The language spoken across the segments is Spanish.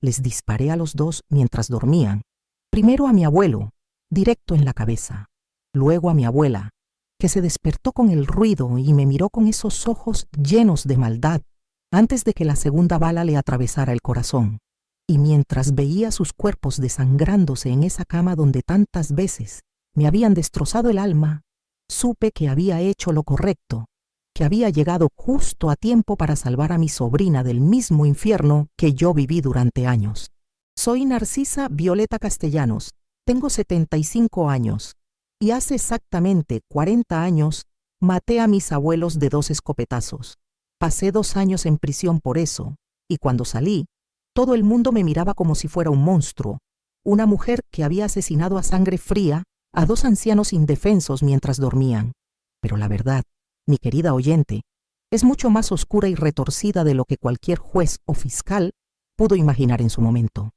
Les disparé a los dos mientras dormían. Primero a mi abuelo, directo en la cabeza. Luego a mi abuela, que se despertó con el ruido y me miró con esos ojos llenos de maldad antes de que la segunda bala le atravesara el corazón. Y mientras veía sus cuerpos desangrándose en esa cama donde tantas veces me habían destrozado el alma, supe que había hecho lo correcto, que había llegado justo a tiempo para salvar a mi sobrina del mismo infierno que yo viví durante años. Soy Narcisa Violeta Castellanos, tengo 75 años y hace exactamente 40 años maté a mis abuelos de 2 escopetazos. Pasé 2 años en prisión por eso, y cuando salí, todo el mundo me miraba como si fuera un monstruo, una mujer que había asesinado a sangre fría a 2 ancianos indefensos mientras dormían. Pero la verdad, mi querida oyente, es mucho más oscura y retorcida de lo que cualquier juez o fiscal pudo imaginar en su momento.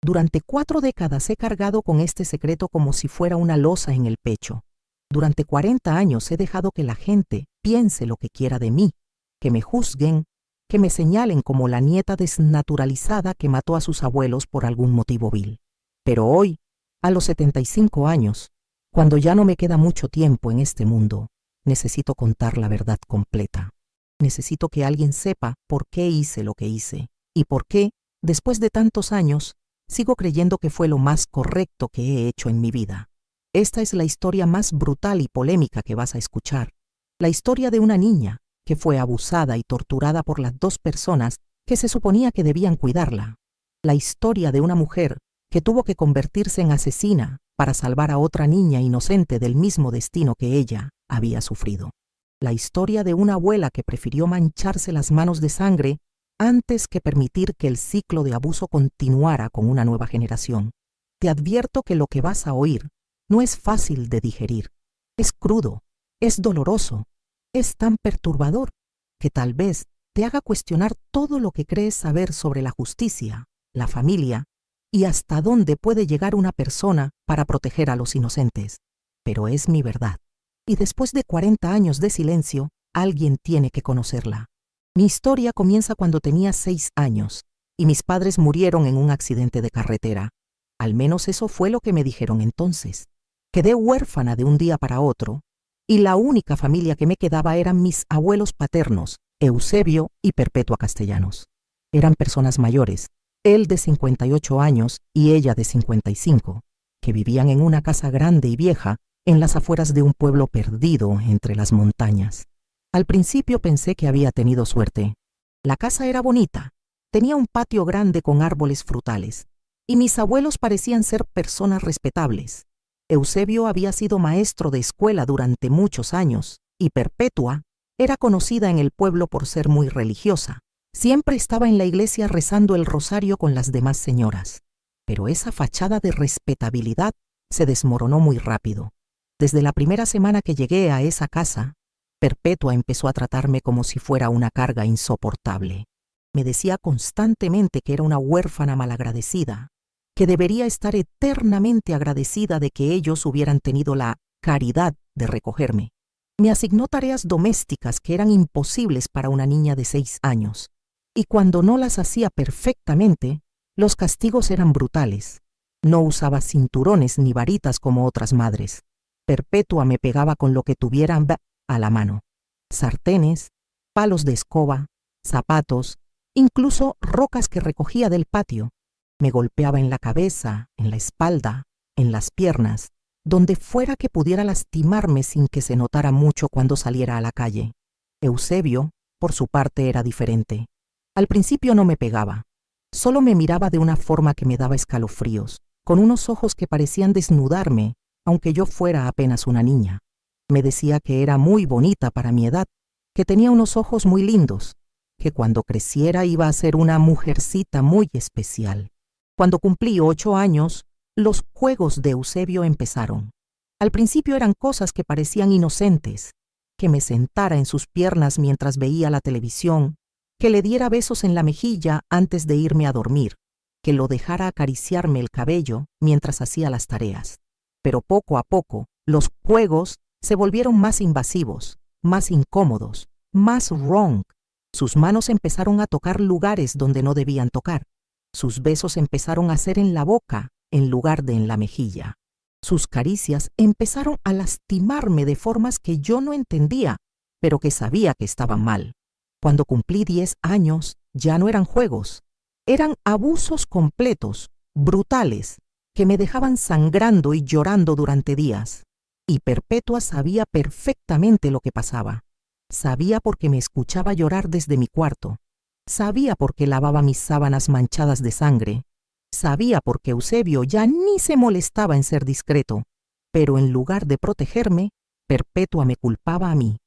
Durante 4 décadas he cargado con este secreto como si fuera una losa en el pecho. Durante 40 años he dejado que la gente piense lo que quiera de mí, que me juzguen, que me señalen como la nieta desnaturalizada que mató a sus abuelos por algún motivo vil. Pero hoy, a los 75 años, cuando ya no me queda mucho tiempo en este mundo, necesito contar la verdad completa. Necesito que alguien sepa por qué hice lo que hice y por qué, después de tantos años, sigo creyendo que fue lo más correcto que he hecho en mi vida. Esta es la historia más brutal y polémica que vas a escuchar. La historia de una niña que fue abusada y torturada por las 2 personas que se suponía que debían cuidarla. La historia de una mujer que tuvo que convertirse en asesina para salvar a otra niña inocente del mismo destino que ella había sufrido. La historia de una abuela que prefirió mancharse las manos de sangre antes que permitir que el ciclo de abuso continuara con una nueva generación. Te advierto que lo que vas a oír no es fácil de digerir. Es crudo, es doloroso, es tan perturbador que tal vez te haga cuestionar todo lo que crees saber sobre la justicia, la familia y hasta dónde puede llegar una persona para proteger a los inocentes. Pero es mi verdad. Y después de 40 años de silencio, alguien tiene que conocerla. Mi historia comienza cuando tenía 6 años y mis padres murieron en un accidente de carretera. Al menos eso fue lo que me dijeron entonces. Quedé huérfana de un día para otro y la única familia que me quedaba eran mis abuelos paternos, Eusebio y Perpetua Castellanos. Eran personas mayores, él de 58 años y ella de 55, que vivían en una casa grande y vieja en las afueras de un pueblo perdido entre las montañas. Al principio pensé que había tenido suerte. La casa era bonita, tenía un patio grande con árboles frutales, y mis abuelos parecían ser personas respetables. Eusebio había sido maestro de escuela durante muchos años, y Perpetua era conocida en el pueblo por ser muy religiosa. Siempre estaba en la iglesia rezando el rosario con las demás señoras. Pero esa fachada de respetabilidad se desmoronó muy rápido. Desde la primera semana que llegué a esa casa, Perpetua empezó a tratarme como si fuera una carga insoportable. Me decía constantemente que era una huérfana malagradecida, que debería estar eternamente agradecida de que ellos hubieran tenido la caridad de recogerme. Me asignó tareas domésticas que eran imposibles para una niña de 6 años, y cuando no las hacía perfectamente, los castigos eran brutales. No usaba cinturones ni varitas como otras madres. Perpetua me pegaba con lo que tuviera a la mano: sartenes, palos de escoba, zapatos, incluso rocas que recogía del patio. Me golpeaba en la cabeza, en la espalda, en las piernas, donde fuera que pudiera lastimarme sin que se notara mucho cuando saliera a la calle. Eusebio, por su parte, era diferente. Al principio no me pegaba, solo me miraba de una forma que me daba escalofríos, con unos ojos que parecían desnudarme, aunque yo fuera apenas una niña. Me decía que era muy bonita para mi edad, que tenía unos ojos muy lindos, que cuando creciera iba a ser una mujercita muy especial. Cuando cumplí 8 años, los juegos de Eusebio empezaron. Al principio eran cosas que parecían inocentes: que me sentara en sus piernas mientras veía la televisión, que le diera besos en la mejilla antes de irme a dormir, que lo dejara acariciarme el cabello mientras hacía las tareas. Pero poco a poco, los juegos se volvieron más invasivos, más incómodos, más wrong. Sus manos empezaron a tocar lugares donde no debían tocar. Sus besos empezaron a ser en la boca en lugar de en la mejilla. Sus caricias empezaron a lastimarme de formas que yo no entendía, pero que sabía que estaban mal. Cuando cumplí 10 años, ya no eran juegos. Eran abusos completos, brutales, que me dejaban sangrando y llorando durante días. Y Perpetua sabía perfectamente lo que pasaba. Sabía porque me escuchaba llorar desde mi cuarto. Sabía porque lavaba mis sábanas manchadas de sangre. Sabía porque Eusebio ya ni se molestaba en ser discreto. Pero en lugar de protegerme, Perpetua me culpaba a mí.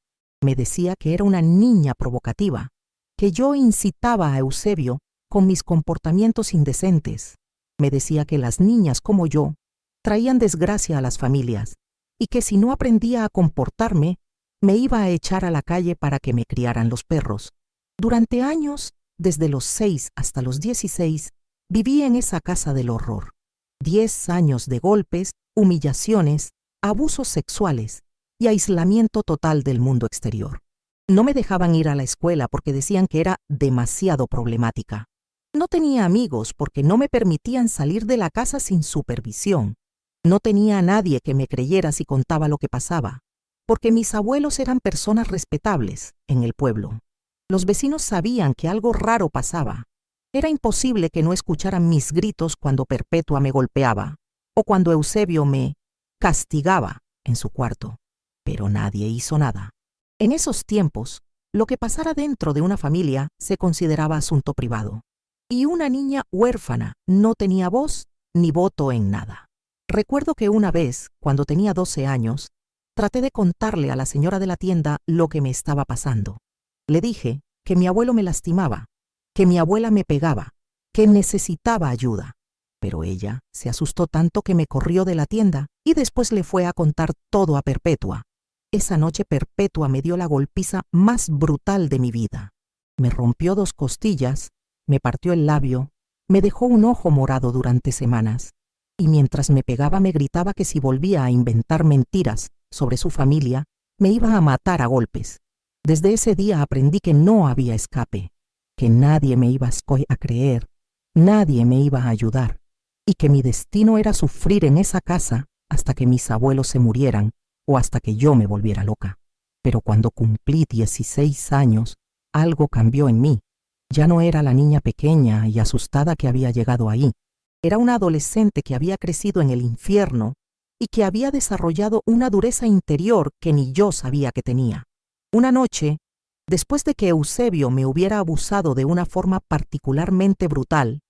Me decía que era una niña provocativa, que yo incitaba a Eusebio con mis comportamientos indecentes. Me decía que las niñas como yo traían desgracia a las familias y que si no aprendía a comportarme, me iba a echar a la calle para que me criaran los perros. Durante años, desde los 6 hasta los 16, viví en esa casa del horror. 10 años de golpes, humillaciones, abusos sexuales y aislamiento total del mundo exterior. No me dejaban ir a la escuela porque decían que era demasiado problemática. No tenía amigos porque no me permitían salir de la casa sin supervisión. No tenía a nadie que me creyera si contaba lo que pasaba, porque mis abuelos eran personas respetables en el pueblo. Los vecinos sabían que algo raro pasaba. Era imposible que no escucharan mis gritos cuando Perpetua me golpeaba o cuando Eusebio me castigaba en su cuarto. Pero nadie hizo nada. En esos tiempos, lo que pasara dentro de una familia se consideraba asunto privado. Y una niña huérfana no tenía voz ni voto en nada. Recuerdo que una vez, cuando tenía 12 años, traté de contarle a la señora de la tienda lo que me estaba pasando. Le dije que mi abuelo me lastimaba, que mi abuela me pegaba, que necesitaba ayuda. Pero ella se asustó tanto que me corrió de la tienda y después le fue a contar todo a Perpetua. Esa noche Perpetua me dio la golpiza más brutal de mi vida. Me rompió 2 costillas, me partió el labio, me dejó un ojo morado durante semanas. Y mientras me pegaba me gritaba que si volvía a inventar mentiras sobre su familia, me iba a matar a golpes. Desde ese día aprendí que no había escape, que nadie me iba a creer, nadie me iba a ayudar, y que mi destino era sufrir en esa casa hasta que mis abuelos se murieran o hasta que yo me volviera loca. Pero cuando cumplí 16 años, algo cambió en mí. Ya no era la niña pequeña y asustada que había llegado ahí. Era una adolescente que había crecido en el infierno y que había desarrollado una dureza interior que ni yo sabía que tenía. Una noche, después de que Eusebio me hubiera abusado de una forma particularmente brutal,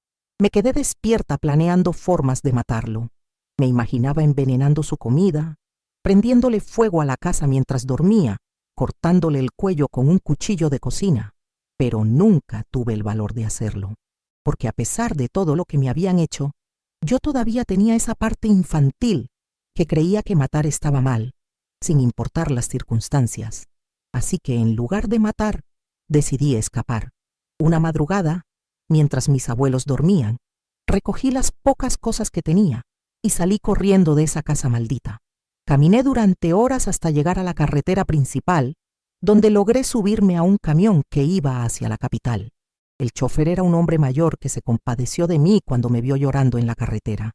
me quedé despierta planeando formas de matarlo. Me imaginaba envenenando su comida, prendiéndole fuego a la casa mientras dormía, cortándole el cuello con un cuchillo de cocina. Pero nunca tuve el valor de hacerlo, porque a pesar de todo lo que me habían hecho, yo todavía tenía esa parte infantil que creía que matar estaba mal, sin importar las circunstancias. Así que en lugar de matar, decidí escapar. Una madrugada, mientras mis abuelos dormían, recogí las pocas cosas que tenía y salí corriendo de esa casa maldita. Caminé durante horas hasta llegar a la carretera principal, donde logré subirme a un camión que iba hacia la capital. El chofer era un hombre mayor que se compadeció de mí cuando me vio llorando en la carretera.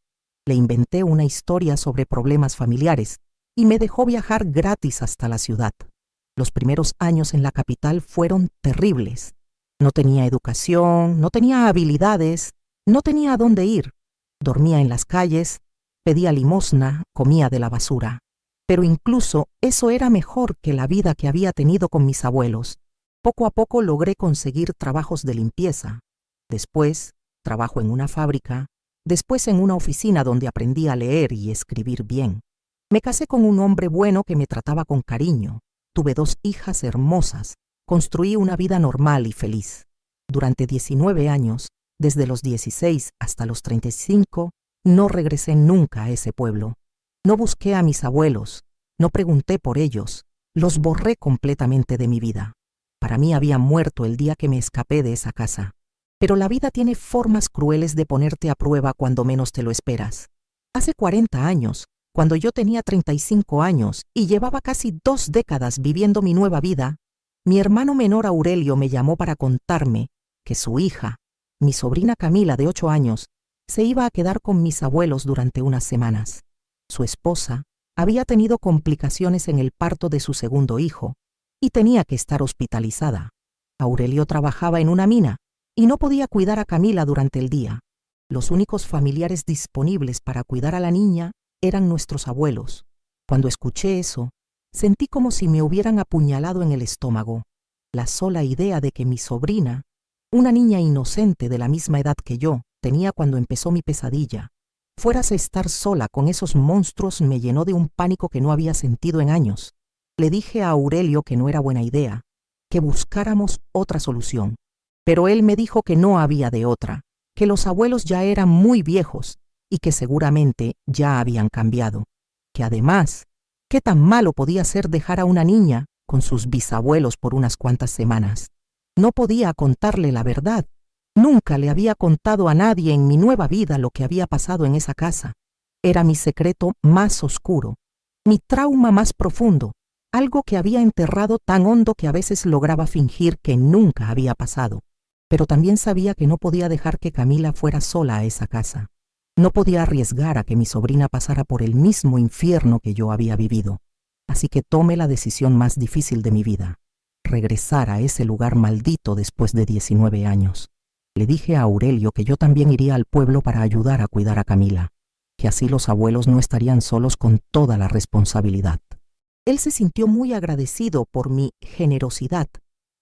Le inventé una historia sobre problemas familiares y me dejó viajar gratis hasta la ciudad. Los primeros años en la capital fueron terribles. No tenía educación, no tenía habilidades, no tenía a dónde ir. Dormía en las calles, pedía limosna, comía de la basura. Pero incluso eso era mejor que la vida que había tenido con mis abuelos. Poco a poco logré conseguir trabajos de limpieza. Después, trabajo en una fábrica. Después en una oficina donde aprendí a leer y escribir bien. Me casé con un hombre bueno que me trataba con cariño. Tuve 2 hijas hermosas. Construí una vida normal y feliz. Durante 19 años, desde los 16 hasta los 35, no regresé nunca a ese pueblo. No busqué a mis abuelos, no pregunté por ellos, los borré completamente de mi vida. Para mí habían muerto el día que me escapé de esa casa. Pero la vida tiene formas crueles de ponerte a prueba cuando menos te lo esperas. Hace 40 años, cuando yo tenía 35 años y llevaba casi 2 décadas viviendo mi nueva vida, mi hermano menor Aurelio me llamó para contarme que su hija, mi sobrina Camila, de 8 años, se iba a quedar con mis abuelos durante unas semanas. Su esposa había tenido complicaciones en el parto de su segundo hijo y tenía que estar hospitalizada. Aurelio trabajaba en una mina y no podía cuidar a Camila durante el día. Los únicos familiares disponibles para cuidar a la niña eran nuestros abuelos. Cuando escuché eso, sentí como si me hubieran apuñalado en el estómago. La sola idea de que mi sobrina, una niña inocente de la misma edad que yo, tenía cuando empezó mi pesadilla, fuérase a estar sola con esos monstruos me llenó de un pánico que no había sentido en años. Le dije a Aurelio que no era buena idea, que buscáramos otra solución. Pero él me dijo que no había de otra, que los abuelos ya eran muy viejos y que seguramente ya habían cambiado. Que además, ¿qué tan malo podía ser dejar a una niña con sus bisabuelos por unas cuantas semanas? No podía contarle la verdad. Nunca le había contado a nadie en mi nueva vida lo que había pasado en esa casa. Era mi secreto más oscuro, mi trauma más profundo, algo que había enterrado tan hondo que a veces lograba fingir que nunca había pasado. Pero también sabía que no podía dejar que Camila fuera sola a esa casa. No podía arriesgar a que mi sobrina pasara por el mismo infierno que yo había vivido. Así que tomé la decisión más difícil de mi vida: regresar a ese lugar maldito después de 19 años. Le dije a Aurelio que yo también iría al pueblo para ayudar a cuidar a Camila, que así los abuelos no estarían solos con toda la responsabilidad. Él se sintió muy agradecido por mi generosidad,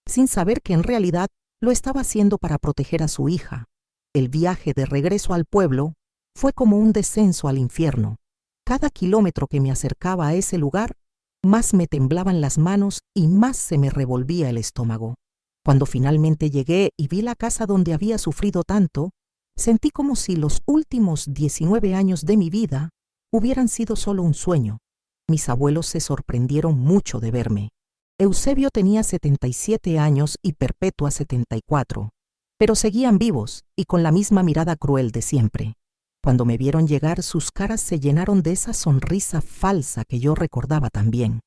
sin saber que en realidad lo estaba haciendo para proteger a su hija. El viaje de regreso al pueblo fue como un descenso al infierno. Cada kilómetro que me acercaba a ese lugar, más me temblaban las manos y más se me revolvía el estómago. Cuando finalmente llegué y vi la casa donde había sufrido tanto, sentí como si los últimos 19 años de mi vida hubieran sido solo un sueño. Mis abuelos se sorprendieron mucho de verme. Eusebio tenía 77 años y Perpetua 74, pero seguían vivos y con la misma mirada cruel de siempre. Cuando me vieron llegar, sus caras se llenaron de esa sonrisa falsa que yo recordaba tan bien.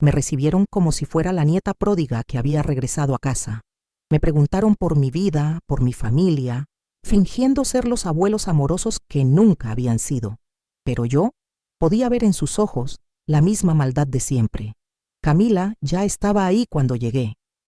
Me recibieron como si fuera la nieta pródiga que había regresado a casa. Me preguntaron por mi vida, por mi familia, fingiendo ser los abuelos amorosos que nunca habían sido. Pero yo podía ver en sus ojos la misma maldad de siempre. Camila ya estaba ahí cuando llegué.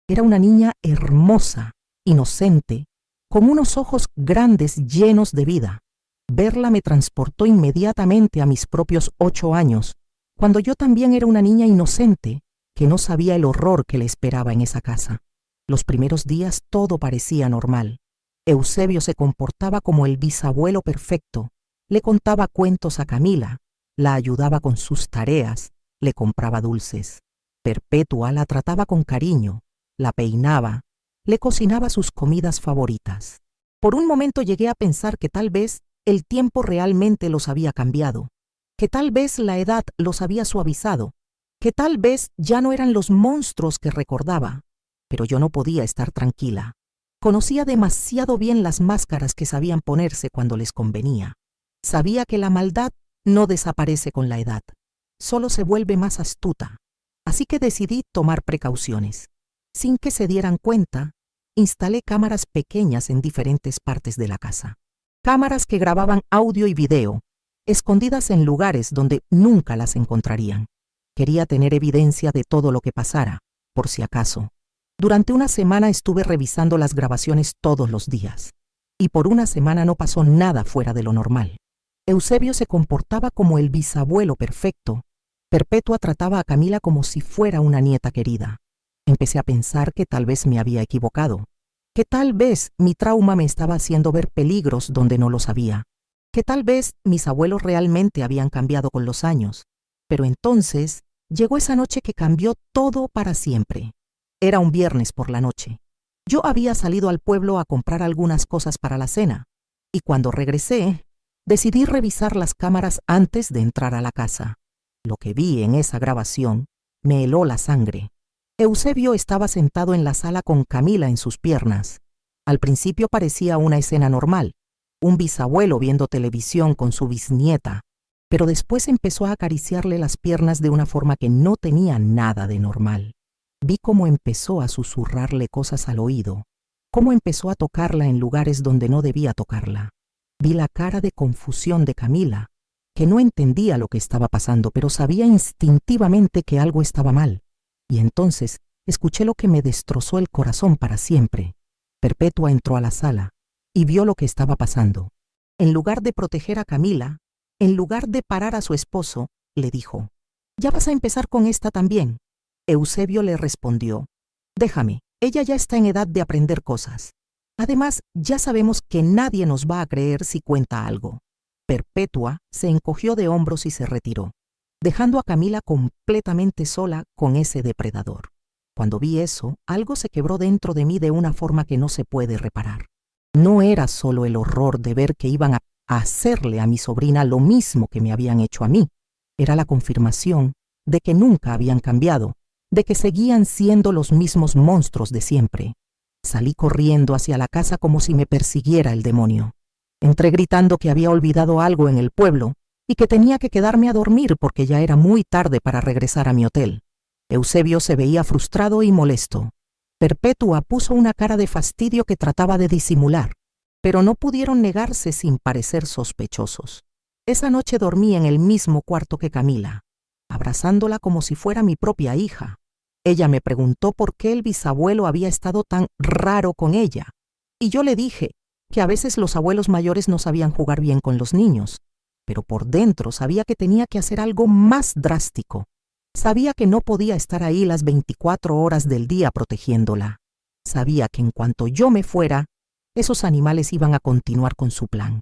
Era una niña hermosa, inocente, con unos ojos grandes llenos de vida. Verla me transportó inmediatamente a mis propios 8 años, cuando yo también era una niña inocente que no sabía el horror que le esperaba en esa casa. Los primeros días todo parecía normal. Eusebio se comportaba como el bisabuelo perfecto, le contaba cuentos a Camila, la ayudaba con sus tareas, le compraba dulces. Perpetua la trataba con cariño, la peinaba, le cocinaba sus comidas favoritas. Por un momento llegué a pensar que tal vez el tiempo realmente los había cambiado, que tal vez la edad los había suavizado, que tal vez ya no eran los monstruos que recordaba. Pero yo no podía estar tranquila. Conocía demasiado bien las máscaras que sabían ponerse cuando les convenía. Sabía que la maldad no desaparece con la edad, solo se vuelve más astuta. Así que decidí tomar precauciones. Sin que se dieran cuenta, instalé cámaras pequeñas en diferentes partes de la casa. Cámaras que grababan audio y video, escondidas en lugares donde nunca las encontrarían. Quería tener evidencia de todo lo que pasara, por si acaso. Durante una semana estuve revisando las grabaciones todos los días, y por una semana no pasó nada fuera de lo normal. Eusebio se comportaba como el bisabuelo perfecto. Perpetua trataba a Camila como si fuera una nieta querida. Empecé a pensar que tal vez me había equivocado, que tal vez mi trauma me estaba haciendo ver peligros donde no los había, que tal vez mis abuelos realmente habían cambiado con los años. Pero entonces llegó esa noche que cambió todo para siempre. Era un viernes por la noche. Yo había salido al pueblo a comprar algunas cosas para la cena, y cuando regresé, decidí revisar las cámaras antes de entrar a la casa. Lo que vi en esa grabación me heló la sangre. Eusebio estaba sentado en la sala con Camila en sus piernas. Al principio parecía una escena normal, un bisabuelo viendo televisión con su bisnieta, pero después empezó a acariciarle las piernas de una forma que no tenía nada de normal. Vi cómo empezó a susurrarle cosas al oído, cómo empezó a tocarla en lugares donde no debía tocarla. Vi la cara de confusión de Camila, que no entendía lo que estaba pasando, pero sabía instintivamente que algo estaba mal. Y entonces escuché lo que me destrozó el corazón para siempre. Perpetua entró a la sala y vio lo que estaba pasando. En lugar de proteger a Camila, en lugar de parar a su esposo, le dijo: «¿Ya vas a empezar con esta también?». Eusebio le respondió: «Déjame, ella ya está en edad de aprender cosas. Además, ya sabemos que nadie nos va a creer si cuenta algo». Perpetua se encogió de hombros y se retiró, dejando a Camila completamente sola con ese depredador. Cuando vi eso, algo se quebró dentro de mí de una forma que no se puede reparar. No era solo el horror de ver que iban a hacerle a mi sobrina lo mismo que me habían hecho a mí. Era la confirmación de que nunca habían cambiado, de que seguían siendo los mismos monstruos de siempre. Salí corriendo hacia la casa como si me persiguiera el demonio. Entré gritando que había olvidado algo en el pueblo y que tenía que quedarme a dormir porque ya era muy tarde para regresar a mi hotel. Eusebio se veía frustrado y molesto. Perpetua puso una cara de fastidio que trataba de disimular, pero no pudieron negarse sin parecer sospechosos. Esa noche dormí en el mismo cuarto que Camila, abrazándola como si fuera mi propia hija. Ella me preguntó por qué el bisabuelo había estado tan raro con ella, y yo le dije que a veces los abuelos mayores no sabían jugar bien con los niños, pero por dentro sabía que tenía que hacer algo más drástico. Sabía que no podía estar ahí las 24 horas del día protegiéndola. Sabía que en cuanto yo me fuera, esos animales iban a continuar con su plan.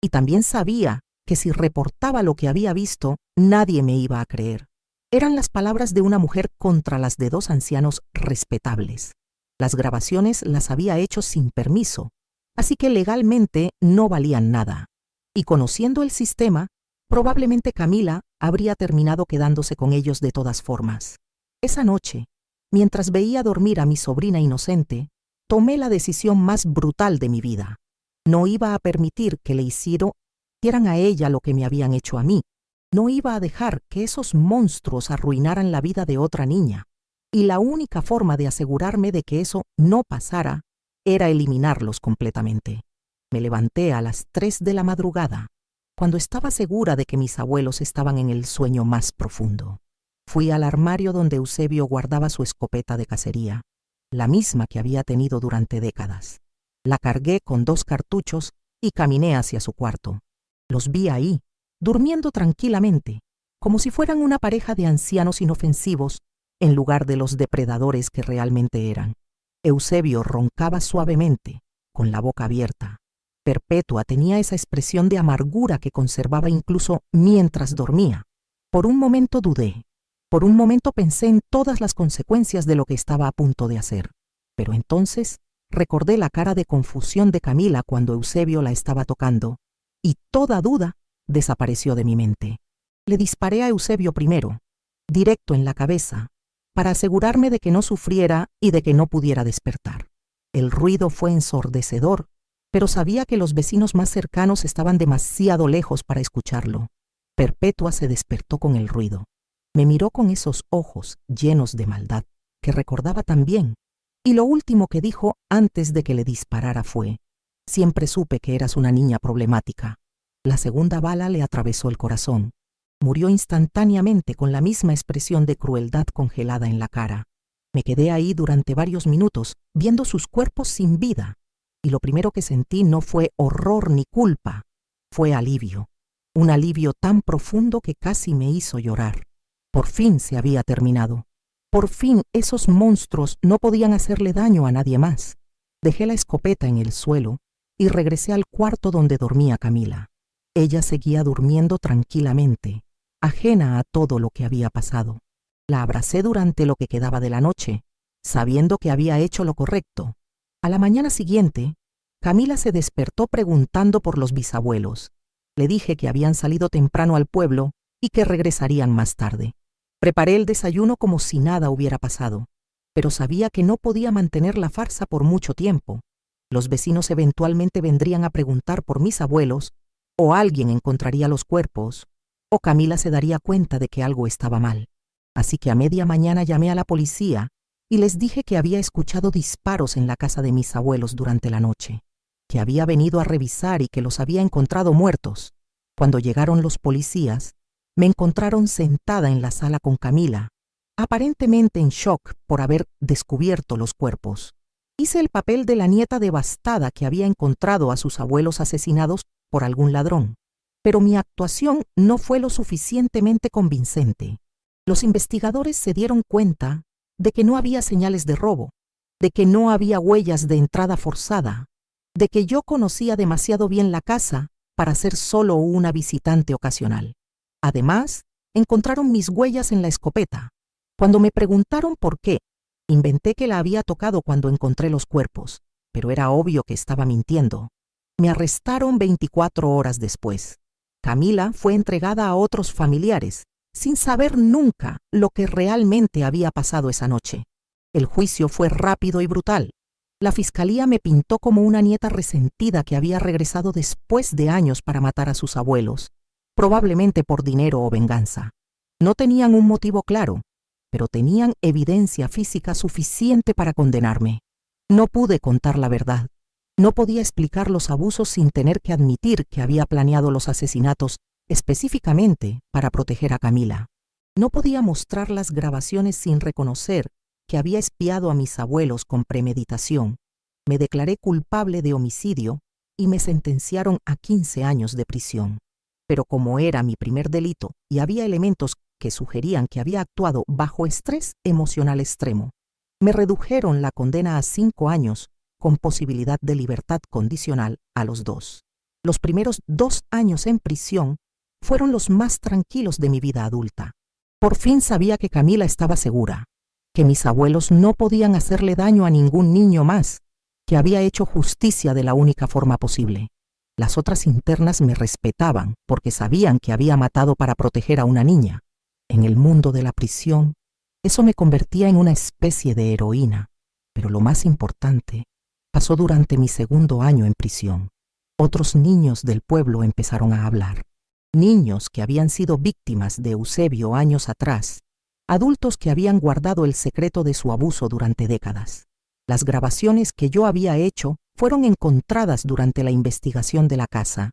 Y también sabía que si reportaba lo que había visto, nadie me iba a creer. Eran las palabras de una mujer contra las de dos ancianos respetables. Las grabaciones las había hecho sin permiso, así que legalmente no valían nada. Y conociendo el sistema, probablemente Camila habría terminado quedándose con ellos de todas formas. Esa noche, mientras veía dormir a mi sobrina inocente, tomé la decisión más brutal de mi vida. No iba a permitir que le hicieran a ella lo que me habían hecho a mí. No iba a dejar que esos monstruos arruinaran la vida de otra niña. Y la única forma de asegurarme de que eso no pasara era eliminarlos completamente. Me levanté a las 3 de la madrugada, cuando estaba segura de que mis abuelos estaban en el sueño más profundo. Fui al armario donde Eusebio guardaba su escopeta de cacería, la misma que había tenido durante décadas. La cargué con 2 cartuchos y caminé hacia su cuarto. Los vi ahí, durmiendo tranquilamente, como si fueran una pareja de ancianos inofensivos en lugar de los depredadores que realmente eran. Eusebio roncaba suavemente, con la boca abierta. Perpetua tenía esa expresión de amargura que conservaba incluso mientras dormía. Por un momento dudé. Por un momento pensé en todas las consecuencias de lo que estaba a punto de hacer. Pero entonces recordé la cara de confusión de Camila cuando Eusebio la estaba tocando, y toda duda desapareció de mi mente. Le disparé a Eusebio primero, directo en la cabeza, para asegurarme de que no sufriera y de que no pudiera despertar. El ruido fue ensordecedor, pero sabía que los vecinos más cercanos estaban demasiado lejos para escucharlo. Perpetua se despertó con el ruido. Me miró con esos ojos llenos de maldad, que recordaba tan bien, y lo último que dijo antes de que le disparara fue: «Siempre supe que eras una niña problemática». La segunda bala le atravesó el corazón. Murió instantáneamente con la misma expresión de crueldad congelada en la cara. Me quedé ahí durante varios minutos, viendo sus cuerpos sin vida, y lo primero que sentí no fue horror ni culpa, fue alivio. Un alivio tan profundo que casi me hizo llorar. Por fin se había terminado. Por fin esos monstruos no podían hacerle daño a nadie más. Dejé la escopeta en el suelo y regresé al cuarto donde dormía Camila. Ella seguía durmiendo tranquilamente, ajena a todo lo que había pasado. La abracé durante lo que quedaba de la noche, sabiendo que había hecho lo correcto. A la mañana siguiente, Camila se despertó preguntando por los bisabuelos. Le dije que habían salido temprano al pueblo y que regresarían más tarde. Preparé el desayuno como si nada hubiera pasado, pero sabía que no podía mantener la farsa por mucho tiempo. Los vecinos eventualmente vendrían a preguntar por mis abuelos, o alguien encontraría los cuerpos, o Camila se daría cuenta de que algo estaba mal. Así que a media mañana llamé a la policía y les dije que había escuchado disparos en la casa de mis abuelos durante la noche, que había venido a revisar y que los había encontrado muertos. Cuando llegaron los policías, me encontraron sentada en la sala con Camila, aparentemente en shock por haber descubierto los cuerpos. Hice el papel de la nieta devastada que había encontrado a sus abuelos asesinados por algún ladrón, pero mi actuación no fue lo suficientemente convincente. Los investigadores se dieron cuenta de que no había señales de robo, de que no había huellas de entrada forzada, de que yo conocía demasiado bien la casa para ser solo una visitante ocasional. Además, encontraron mis huellas en la escopeta. Cuando me preguntaron por qué, inventé que la había tocado cuando encontré los cuerpos, pero era obvio que estaba mintiendo. Me arrestaron 24 horas después. Camila fue entregada a otros familiares, sin saber nunca lo que realmente había pasado esa noche. El juicio fue rápido y brutal. La fiscalía me pintó como una nieta resentida que había regresado después de años para matar a sus abuelos, probablemente por dinero o venganza. No tenían un motivo claro, pero tenían evidencia física suficiente para condenarme. No pude contar la verdad. No podía explicar los abusos sin tener que admitir que había planeado los asesinatos específicamente para proteger a Camila. No podía mostrar las grabaciones sin reconocer que había espiado a mis abuelos con premeditación. Me declaré culpable de homicidio y me sentenciaron a 15 años de prisión. Pero como era mi primer delito y había elementos que sugerían que había actuado bajo estrés emocional extremo, me redujeron la condena a 5 años con posibilidad de libertad condicional a los 2. Los primeros 2 años en prisión fueron los más tranquilos de mi vida adulta. Por fin sabía que Camila estaba segura, que mis abuelos no podían hacerle daño a ningún niño más, que había hecho justicia de la única forma posible. Las otras internas me respetaban porque sabían que había matado para proteger a una niña. En el mundo de la prisión, eso me convertía en una especie de heroína. Pero lo más importante pasó durante mi segundo año en prisión. Otros niños del pueblo empezaron a hablar. Niños que habían sido víctimas de Eusebio años atrás. Adultos que habían guardado el secreto de su abuso durante décadas. Las grabaciones que yo había hecho fueron encontradas durante la investigación de la casa,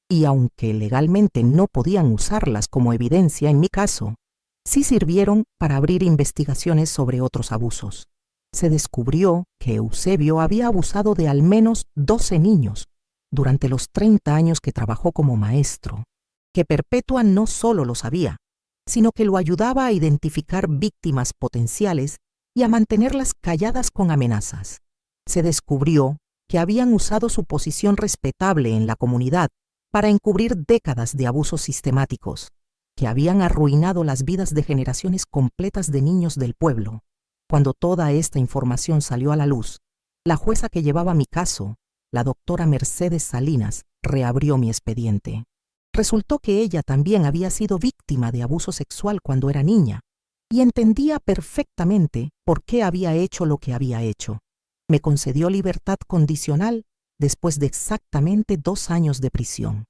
y aunque legalmente no podían usarlas como evidencia en mi caso, sí sirvieron para abrir investigaciones sobre otros abusos. Se descubrió que Eusebio había abusado de al menos 12 niños durante los 30 años que trabajó como maestro, que Perpetua no solo lo sabía, sino que lo ayudaba a identificar víctimas potenciales y a mantenerlas calladas con amenazas. Se descubrió que habían usado su posición respetable en la comunidad para encubrir décadas de abusos sistemáticos, que habían arruinado las vidas de generaciones completas de niños del pueblo. Cuando toda esta información salió a la luz, la jueza que llevaba mi caso, la doctora Mercedes Salinas, reabrió mi expediente. Resultó que ella también había sido víctima de abuso sexual cuando era niña y entendía perfectamente por qué había hecho lo que había hecho. Me concedió libertad condicional después de exactamente 2 años de prisión.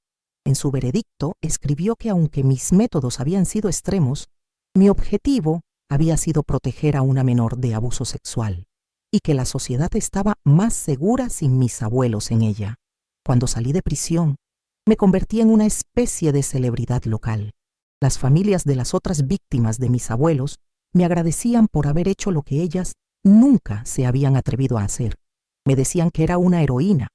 En su veredicto escribió que aunque mis métodos habían sido extremos, mi objetivo había sido proteger a una menor de abuso sexual y que la sociedad estaba más segura sin mis abuelos en ella. Cuando salí de prisión, me convertí en una especie de celebridad local. Las familias de las otras víctimas de mis abuelos me agradecían por haber hecho lo que ellas nunca se habían atrevido a hacer. Me decían que era una heroína,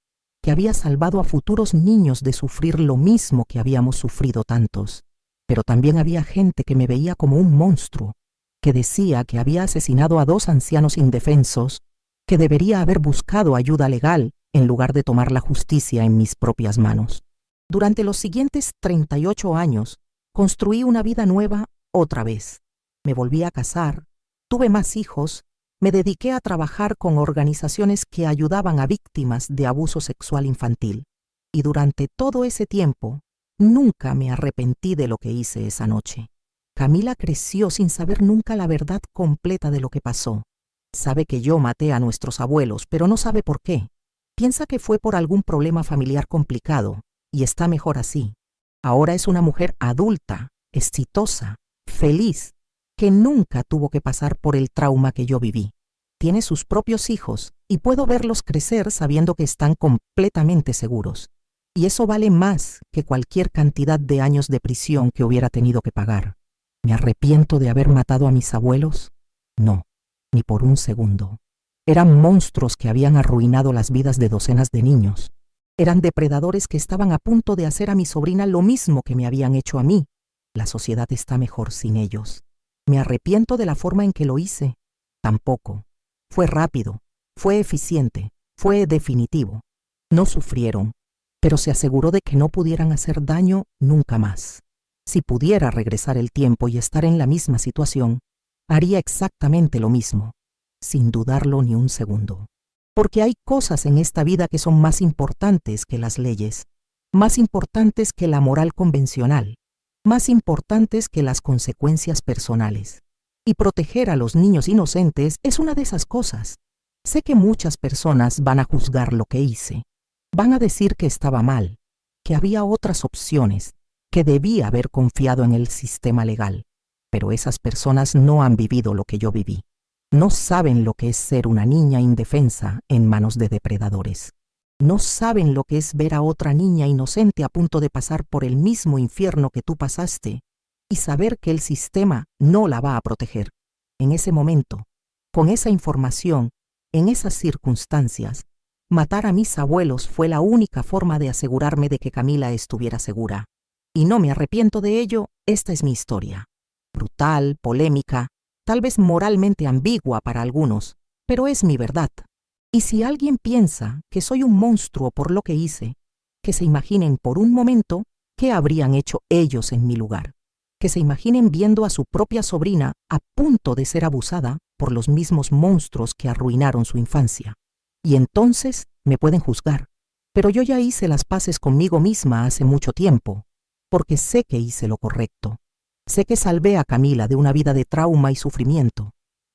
que había salvado a futuros niños de sufrir lo mismo que habíamos sufrido tantos. Pero también había gente que me veía como un monstruo, que decía que había asesinado a 2 ancianos indefensos, que debería haber buscado ayuda legal en lugar de tomar la justicia en mis propias manos. Durante los siguientes 38 años, construí una vida nueva otra vez. Me volví a casar, tuve más hijos, me dediqué a trabajar con organizaciones que ayudaban a víctimas de abuso sexual infantil. Y durante todo ese tiempo, nunca me arrepentí de lo que hice esa noche. Camila creció sin saber nunca la verdad completa de lo que pasó. Sabe que yo maté a nuestros abuelos, pero no sabe por qué. Piensa que fue por algún problema familiar complicado, y está mejor así. Ahora es una mujer adulta, exitosa, feliz, que nunca tuvo que pasar por el trauma que yo viví. tiene sus propios hijos y puedo verlos crecer sabiendo que están completamente seguros. Y eso vale más que cualquier cantidad de años de prisión que hubiera tenido que pagar. ¿Me arrepiento de haber matado a mis abuelos? No, ni por un segundo. Eran monstruos que habían arruinado las vidas de docenas de niños. Eran depredadores que estaban a punto de hacer a mi sobrina lo mismo que me habían hecho a mí. La sociedad está mejor sin ellos. ¿Me arrepiento de la forma en que lo hice? Tampoco. Fue rápido, fue eficiente, fue definitivo. No sufrieron, pero se aseguró de que no pudieran hacer daño nunca más. Si pudiera regresar el tiempo y estar en la misma situación, haría exactamente lo mismo, sin dudarlo ni un segundo. Porque hay cosas en esta vida que son más importantes que las leyes, más importantes que la moral convencional, más importantes que las consecuencias personales. Y proteger a los niños inocentes es una de esas cosas. Sé que muchas personas van a juzgar lo que hice. Van a decir que estaba mal, que había otras opciones, que debía haber confiado en el sistema legal. Pero esas personas no han vivido lo que yo viví. No saben lo que es ser una niña indefensa en manos de depredadores. No saben lo que es ver a otra niña inocente a punto de pasar por el mismo infierno que tú pasaste y saber que el sistema no la va a proteger. En ese momento, con esa información, en esas circunstancias, matar a mis abuelos fue la única forma de asegurarme de que Camila estuviera segura. Y no me arrepiento de ello, esta es mi historia. Brutal, polémica, tal vez moralmente ambigua para algunos, pero es mi verdad. Y si alguien piensa que soy un monstruo por lo que hice, que se imaginen por un momento qué habrían hecho ellos en mi lugar. Que se imaginen viendo a su propia sobrina a punto de ser abusada por los mismos monstruos que arruinaron su infancia. Y entonces me pueden juzgar. Pero yo ya hice las paces conmigo misma hace mucho tiempo, porque sé que hice lo correcto. Sé que salvé a Camila de una vida de trauma y sufrimiento.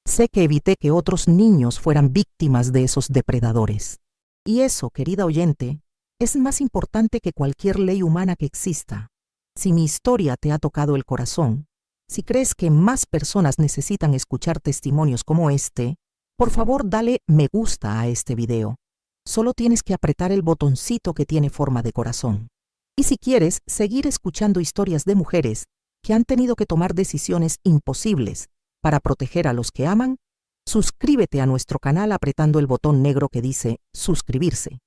Sé que evité que otros niños fueran víctimas de esos depredadores. Y eso, querida oyente, es más importante que cualquier ley humana que exista. Si mi historia te ha tocado el corazón, si crees que más personas necesitan escuchar testimonios como este, por favor dale me gusta a este video. Solo tienes que apretar el botoncito que tiene forma de corazón. Y si quieres seguir escuchando historias de mujeres que han tenido que tomar decisiones imposibles para proteger a los que aman, suscríbete a nuestro canal apretando el botón negro que dice suscribirse.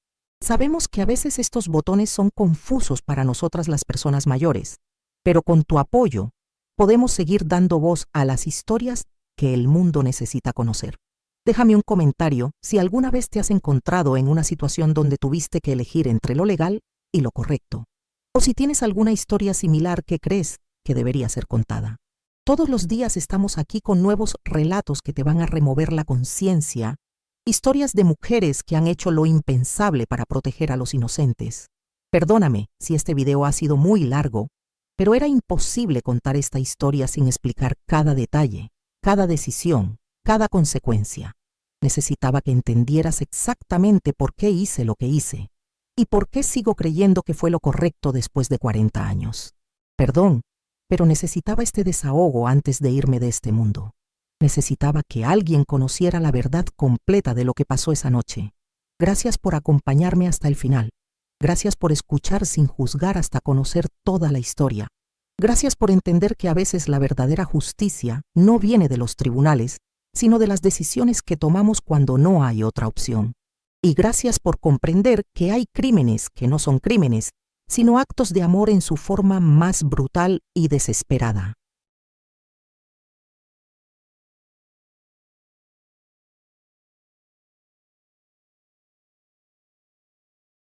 Sabemos que a veces estos botones son confusos para nosotras las personas mayores, pero con tu apoyo podemos seguir dando voz a las historias que el mundo necesita conocer. Déjame un comentario si alguna vez te has encontrado en una situación donde tuviste que elegir entre lo legal y lo correcto, o si tienes alguna historia similar que crees que debería ser contada. Todos los días estamos aquí con nuevos relatos que te van a remover la conciencia, historias de mujeres que han hecho lo impensable para proteger a los inocentes. Perdóname si este video ha sido muy largo, pero era imposible contar esta historia sin explicar cada detalle, cada decisión, cada consecuencia. Necesitaba que entendieras exactamente por qué hice lo que hice y por qué sigo creyendo que fue lo correcto después de 40 años. Perdón, pero necesitaba este desahogo antes de irme de este mundo. Necesitaba que alguien conociera la verdad completa de lo que pasó esa noche. Gracias por acompañarme hasta el final. Gracias por escuchar sin juzgar hasta conocer toda la historia. Gracias por entender que a veces la verdadera justicia no viene de los tribunales, sino de las decisiones que tomamos cuando no hay otra opción. Y gracias por comprender que hay crímenes que no son crímenes, sino actos de amor en su forma más brutal y desesperada.